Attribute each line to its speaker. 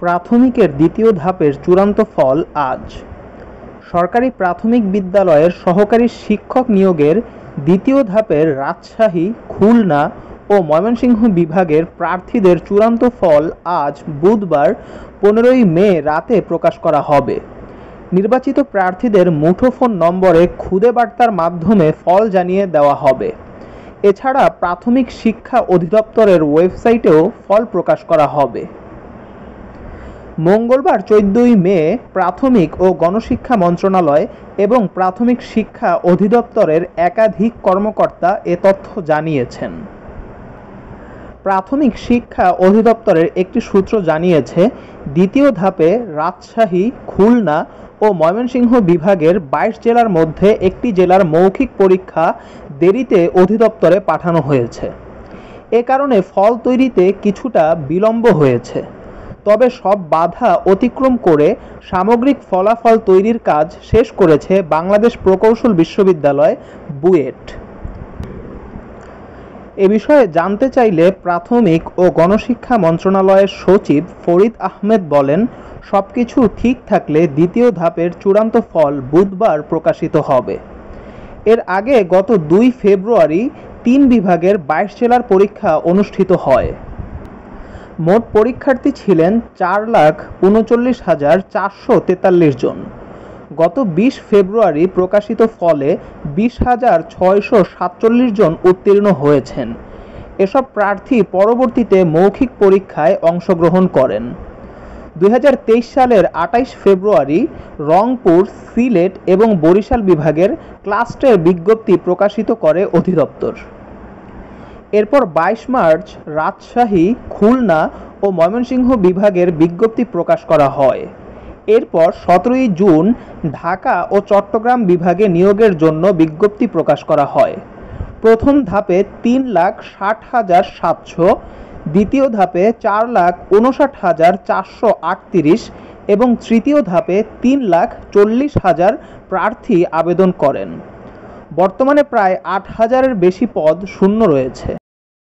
Speaker 1: প্রাথমিকের দ্বিতীয় ধাপের চূড়ান্ত ফল আজ। সরকারি প্রাথমিক বিদ্যালয়ের সহকারী শিক্ষক নিয়োগের দ্বিতীয় ধাপের রাজশাহী, খুলনা ও ময়মনসিংহ বিভাগের প্রার্থীদের চূড়ান্ত ফল আজ বুধবার 15 মে রাতে প্রকাশ করা হবে। নির্বাচিত প্রার্থীদের মুঠোফোন নম্বরে খুদে বার্তার মাধ্যমে ফল জানিয়ে দেওয়া হবে। এছাড়া প্রাথমিক শিক্ষা অধিদপ্তরের ওয়েবসাইটেও ফল প্রকাশ করা হবে। মঙ্গলবার 14 মে প্রাথমিক ও গণশিক্ষা মন্ত্রণালয় এবং প্রাথমিক শিক্ষা অধিদপ্তরের একাধিক কর্মকর্তা এ তথ্য জানিয়েছেন। প্রাথমিক শিক্ষা অধিদপ্তরের একটি সূত্র জানিয়েছে, দ্বিতীয় ধাপে রাজশাহী, খুলনা ও ময়মনসিংহ বিভাগের 22 জেলার মধ্যে একটি জেলার মৌখিক পরীক্ষা দেরিতে অধিদপ্তরে পাঠানো হয়েছে। এ কারণে ফল তৈরিতে কিছুটা বিলম্ব হয়েছে। তবে সব বাধা অতিক্রম করে সামগ্রিক ফলাফল তৈরির কাজ শেষ করেছে বাংলাদেশ প্রকৌশল বিশ্ববিদ্যালয়, বুয়েট। এ বিষয়ে জানতে চাইলে প্রাথমিক ও গণশিক্ষা মন্ত্রণালয়ের সচিব ফরিদ আহমেদ বলেন, সবকিছু ঠিক থাকলে দ্বিতীয় ধাপের চূড়ান্ত ফল বুধবার প্রকাশিত হবে। এর আগে গত 2 ফেব্রুয়ারি 3 বিভাগের 22 জেলার পরীক্ষা অনুষ্ঠিত হয়। মোট পরীক্ষার্থী ছিলেন 4,39,443 জন। গত 20 ফেব্রুয়ারি প্রকাশিত ফলে 20,647 জন উত্তীর্ণ হয়েছেন। এসব প্রার্থী পরবর্তীতে মৌখিক পরীক্ষায় অংশগ্রহণ করেন। 2023 সালের 28 ফেব্রুয়ারি রংপুর, সিলেট এবং বরিশাল বিভাগের ক্লাস্টের বিজ্ঞপ্তি প্রকাশিত করে অধিদপ্তর। এরপর 22 মার্চ রাজশাহী, খুলনা ও ময়মনসিংহ বিভাগের বিজ্ঞপ্তি প্রকাশ করা হয়। এরপর 17 জুন ঢাকা ও চট্টগ্রাম বিভাগে নিয়োগের জন্য বিজ্ঞপ্তি প্রকাশ করা হয়। প্রথম ধাপে 3,60,700, দ্বিতীয় ধাপে 4,59,438 এবং তৃতীয় ধাপে 3,40,000 প্রার্থী আবেদন করেন। বর্তমানে প্রায় 8,000-এর বেশি পদ শূন্য রয়েছে।